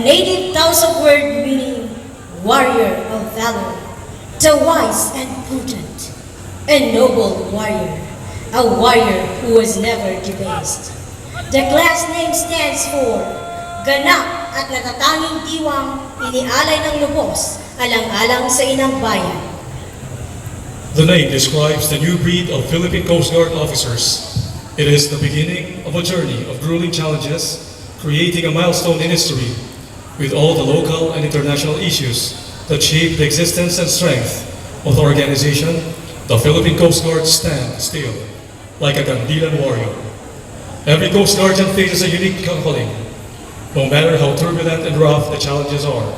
native Tausug word meaning warrior of valor, the wise and prudent, a noble warrior, a warrior who was never debased. The class name stands for ganap at natatanging diwang inialay ng lubos alang-alang sa inang bayan. The name describes the new breed of Philippine Coast Guard officers. It is the beginning of a journey of grueling challenges, creating a milestone in history with all the local and international issues that shape the existence and strength of the organization. The Philippine Coast Guard stands still, like a Gandilan warrior. Every Coast Guardian faces a unique calling, no matter how turbulent and rough the challenges are.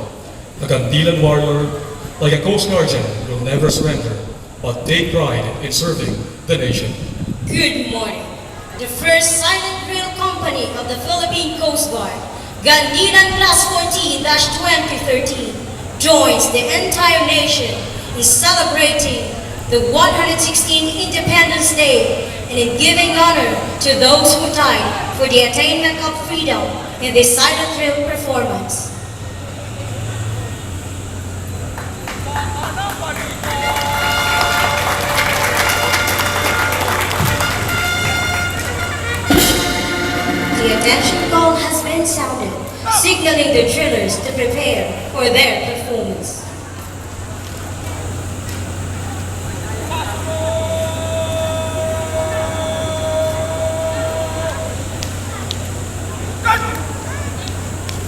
The Gandilan warrior, like a Coast Guardian, will never surrender, but take pride in serving the nation. Good morning. The first silent drill company of the Philippine Coast Guard, Gandilan Class 14-2013, joins the entire nation in celebrating the 116th Independence Day and in giving honor to those who died for the attainment of freedom in this silent drill performance. The attention call has been sounded, signaling the drillers to prepare for their performance.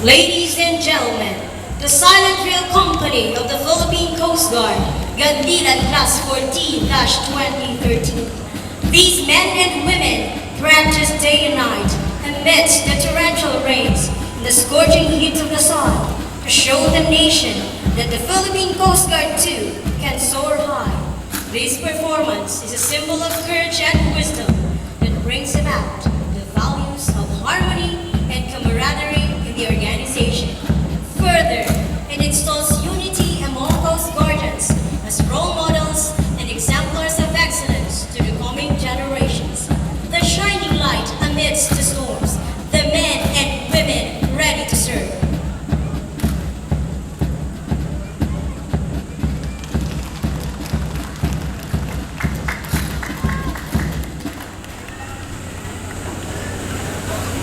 Ladies and gentlemen, the silent drill company of the Philippine Coast Guard, Gandilan Class 14-2013. These men and women practice day and night amidst the torrential rains and the scorching heat of the sun to show the nation that the Philippine Coast Guard too can soar high. This performance is a symbol of courage and wisdom that brings about the values of harmony and camaraderie in the organization. Further, it installs unity among Coast Guardians as role models and exemplars of excellence to the coming generations. The shining light amidst the storms, the men and women ready to serve.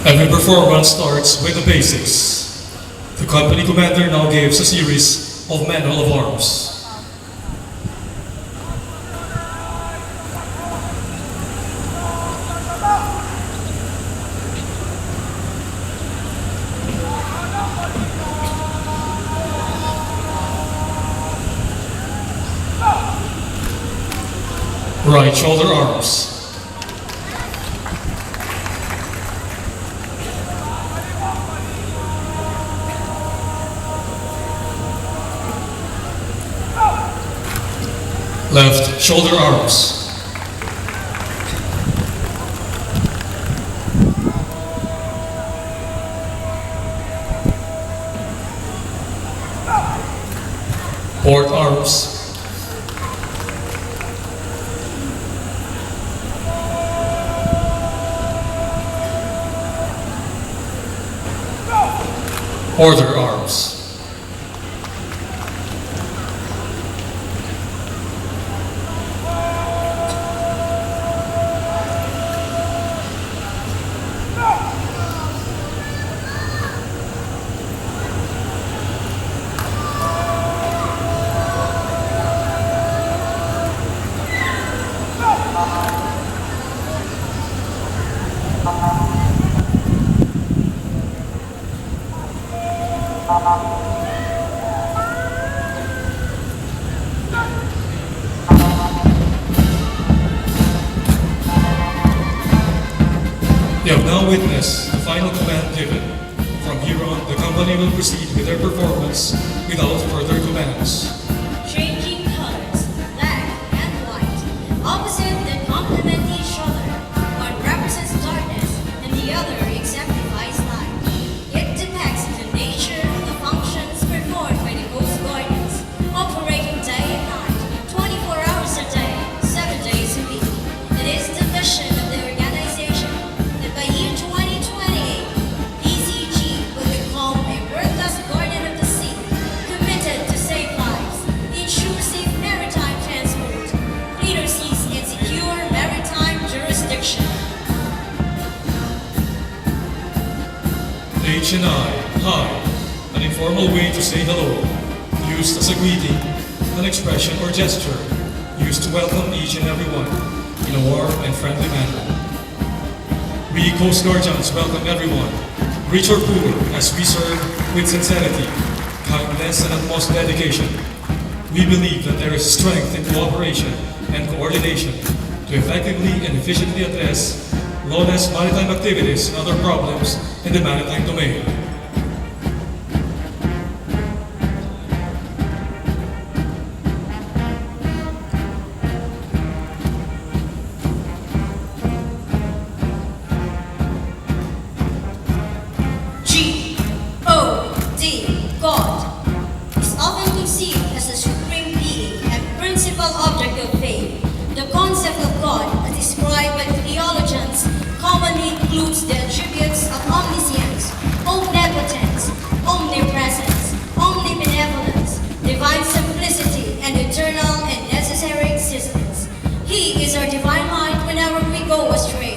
Every performance starts with the basics. The company commander now gives a series of manual of arms. Right shoulder arms. Left shoulder arms. Port arms. Order arms. You have now witnessed the final command given. From here on, the company will proceed with their performance without further commands. Changing colors, black and white, opposite that complement each other. One represents darkness and the other exemplifies light. It depicts the nature of the functions performed by the Coast Guardians, operating day and night, 24 hours a day, 7 days a week. It is the vision of the organization that by year 2028, PCG will become a world-class Station I, hi, an informal way to say hello, used as a greeting, an expression or gesture, used to welcome each and everyone in a warm and friendly manner. We Coast Guardians welcome everyone, rich or poor, as we serve with sincerity, kindness, and utmost dedication. We believe that there is strength in cooperation and coordination to effectively and efficiently address lawless maritime activities and other problems in the maritime domain. G-O-D, God, is often conceived as a supreme being and principal object of faith. The concept of God, as described by theologians, commonly includes the attributes of omniscience, omnipotence, omnipresence, omnibenevolence, divine simplicity, and eternal and necessary existence. He is our divine light whenever we go astray.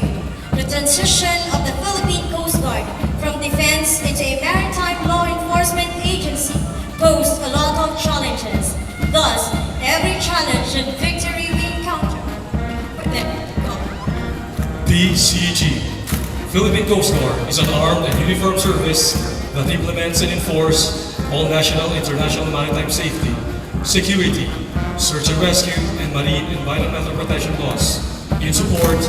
The transition of the Philippine Coast Guard from defense into a maritime law enforcement agency posed a lot of challenges. Thus, every challenge and victory we encounter, PCG. Philippine Coast Guard is an armed and uniformed service that implements and enforces all national and international maritime safety, security, search and rescue, and marine environmental protection laws in support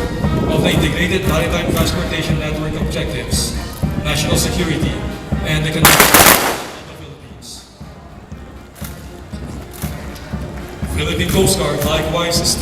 of the integrated maritime transportation network objectives, national security, and economic development of the Philippines. Philippine Coast Guard likewise is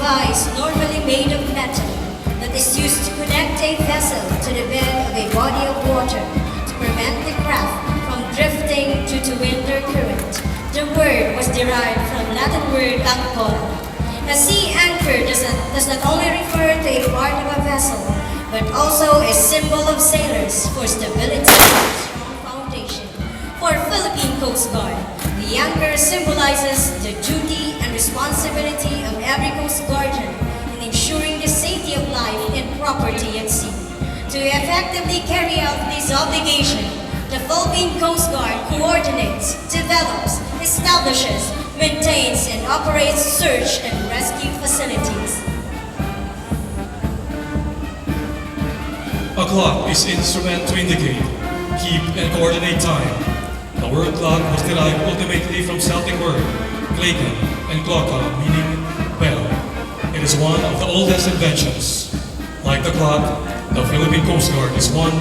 device normally made of metal that is used to connect a vessel to the bed of a body of water to prevent the craft from drifting due to wind or current. The word was derived from Latin word ancora. A sea anchor does not only refer to a part of a vessel, but also a symbol of sailors for stability and strong foundation. For Philippine Coast Guard, the anchor symbolizes the duty and responsibility of every Coast Guardian in ensuring the safety of life and property at sea. To effectively carry out this obligation, the Philippine Coast Guard coordinates, develops, establishes, maintains, and operates search and rescue facilities. A clock is an instrument to indicate, keep, and coordinate time. The word clock was derived ultimately from Celtic word, "clacan" and "cloca", meaning bell. It is one of the oldest inventions. Like the clock, the Philippine Coast Guard is one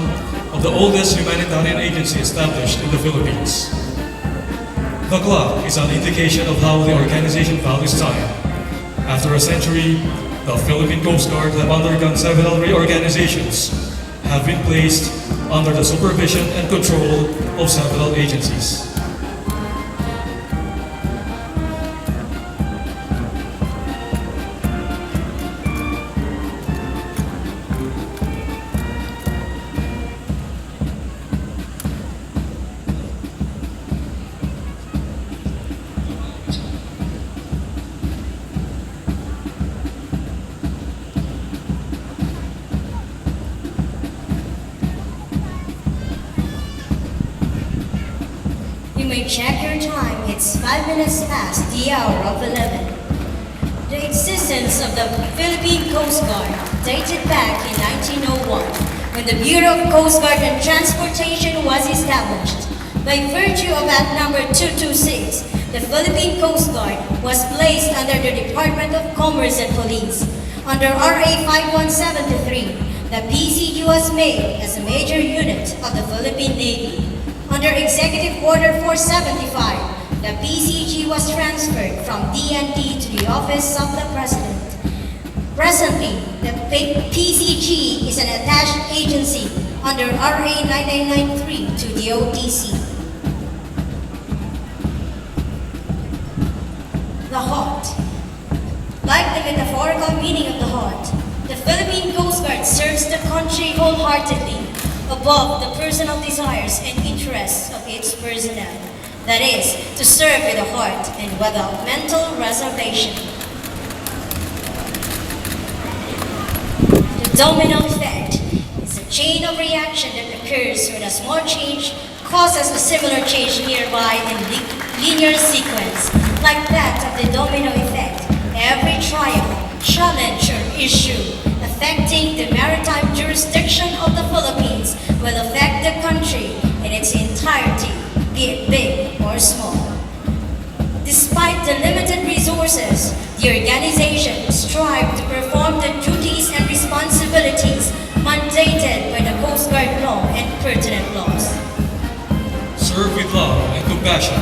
of the oldest humanitarian agencies established in the Philippines. The clock is an indication of how the organization values time. After a century, the Philippine Coast Guard have undergone several reorganizations, have been placed under the supervision and control of several agencies. You may check your time, it's 5 minutes past the hour of 11. The existence of the Philippine Coast Guard dated back in 1901 when the Bureau of Coast Guard and Transportation was established. By virtue of Act Number 226, the Philippine Coast Guard was placed under the Department of Commerce and Police. Under RA 5173, the PCG was made as a major unit of the Philippine Navy. Under Executive Order 475, the PCG was transferred from DND to the Office of the President. Presently, the PCG is an attached agency under RA 9993 to the OTC. The heart. Like the metaphorical meaning of the heart, the Philippine Coast Guard serves the country wholeheartedly, above the personal desires and interests of its personnel. That is, to serve with a heart and without mental reservation. The domino effect is a chain of reaction that occurs when a small change causes a similar change nearby in linear sequence. Like that of the domino effect, every trial, challenge, or issue affecting the maritime jurisdiction of the Philippines will affect the country in its entirety, be it big or small. Despite the limited resources, the organization strives to perform the duties and responsibilities mandated by the Coast Guard law and pertinent laws. Serve with love and compassion,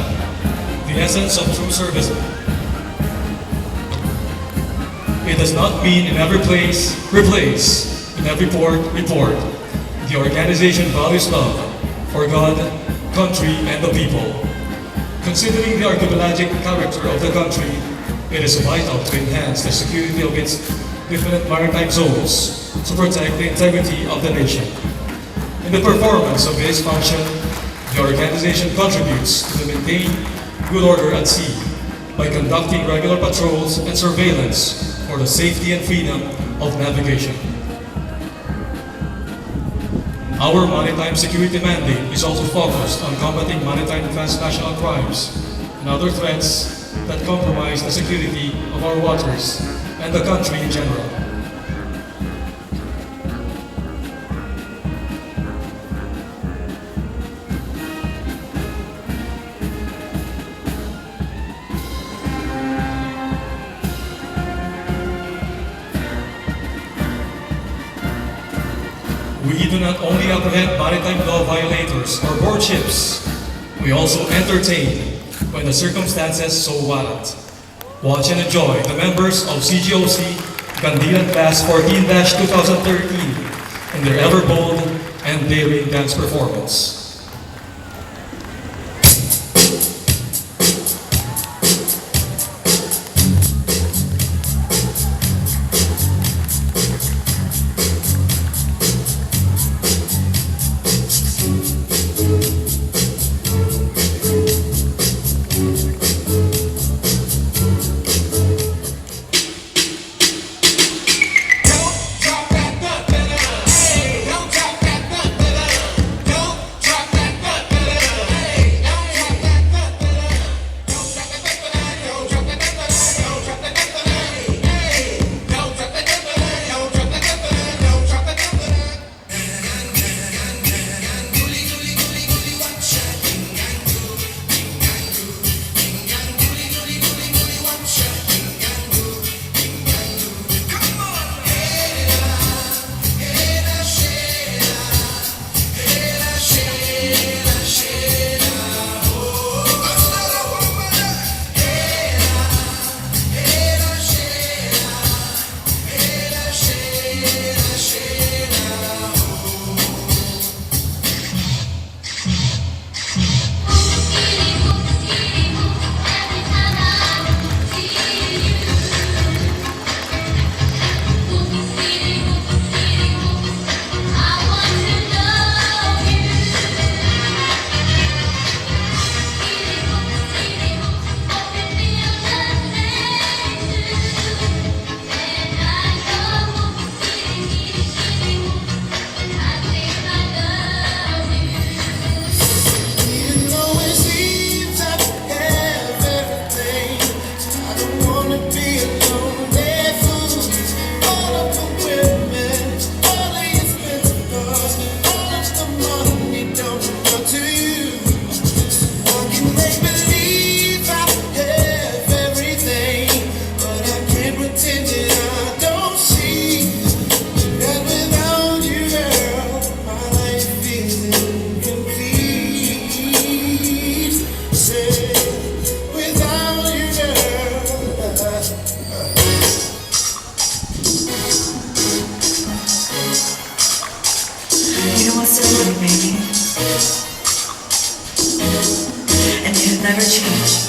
the essence of true service. It does not mean in every place, replace, in every port, report. The organization values love for God, country, and the people. Considering the archipelagic character of the country, it is vital to enhance the security of its different maritime zones to protect the integrity of the nation. In the performance of this function, the organization contributes to maintain good order at sea by conducting regular patrols and surveillance for the safety and freedom of navigation. Our maritime security mandate is also focused on combating maritime transnational crimes and other threats that compromise the security of our waters and the country in general. We do not only apprehend maritime law violators or board ships, we also entertain when the circumstances so warrant. Watch and enjoy the members of CGOC Grandstand Class 14-2013 in their ever bold and daring dance performance. You know what's still living, baby? And you've never changed.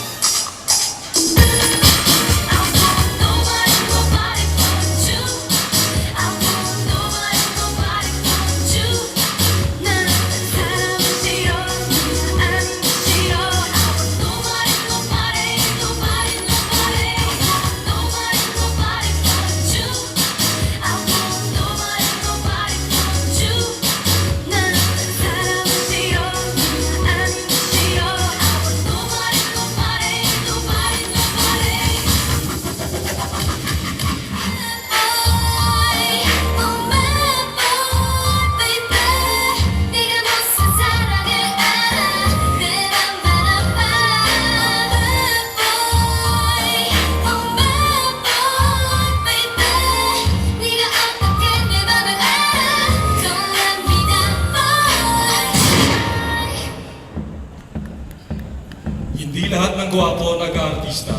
Hindi lahat ng gwapo nag-aartista.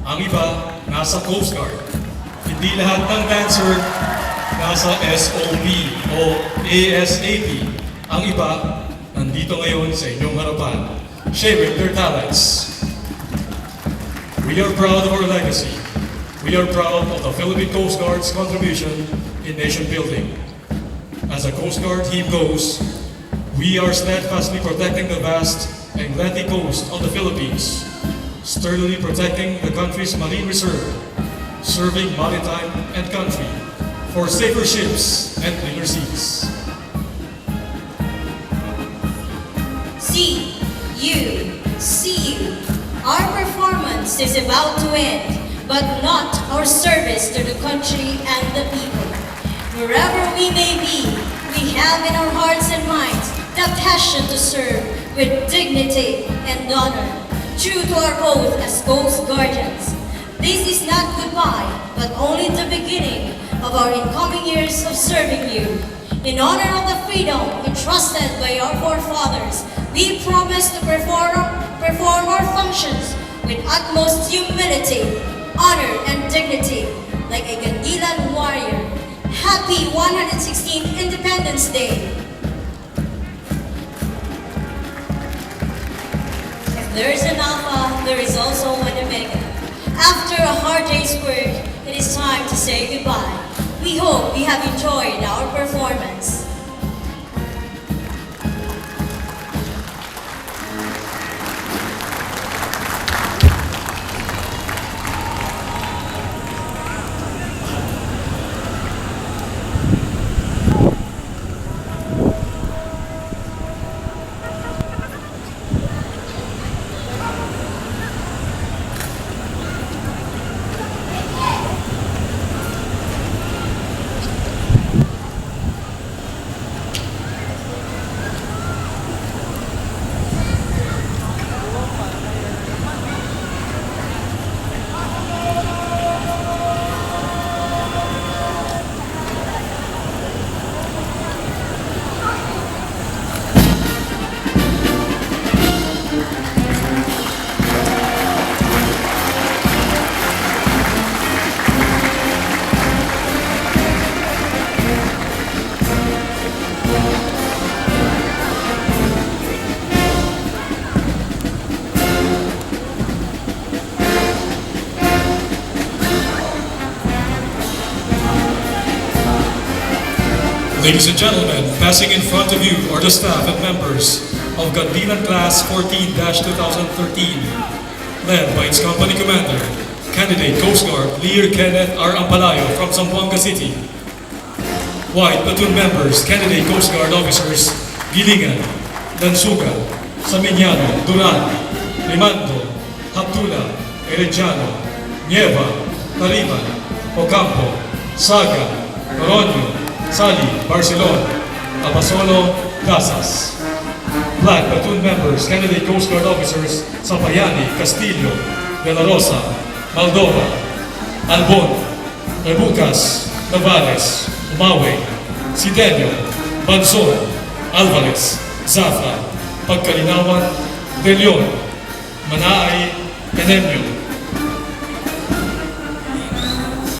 Ang iba, nasa Coast Guard. Hindi lahat ng dancer, nasa SOP o ASAP. Ang iba, nandito ngayon sa inyong harapan, sharing their talents. We are proud of our legacy. We are proud of the Philippine Coast Guard's contribution in nation building. As a Coast Guard team goes, we are steadfastly protecting the vast and granty coast of the Philippines, sturdily protecting the country's marine reserve, serving maritime and country for safer ships and cleaner seas. See you. Our performance is about to end, but not our service to the country and the people. Wherever we may be, we have in our hearts and minds the passion to serve with dignity and honor, true to our oath as Coast Guardians. This is not goodbye, but only the beginning of our incoming years of serving you. In honor of the freedom entrusted by our forefathers, we promise to perform our functions with utmost humility, honor, and dignity like a Gandilan warrior. Happy 116th Independence Day! If there is an alpha, there is also an omega. After a hard day's work, it is time to say goodbye. We hope you have enjoyed our performance. Ladies and gentlemen, passing in front of you are the staff and members of Gandilan Class 14-2013, led by its company commander, Candidate Coast Guard Lear Kenneth R. Ampalayo from Zamboanga City. White platoon members, Candidate Coast Guard officers, Gilingan, Lansuga, Samiñano, Duran, Rimando, Haptula, Herediano, Nieva, Tariban, Ocampo, Saga, Noronio, Sali, Barcelona, Abasolo, Casas. Black platoon members, Candidate Coast Guard officers, Sapayani, Castillo, De La Rosa, Maldova, Albon, Rebucas, Navales, Umawe, Sidenio, Banson, Alvarez, Zafra, Pagkalinawan, De Leon, Manaay, Enemio,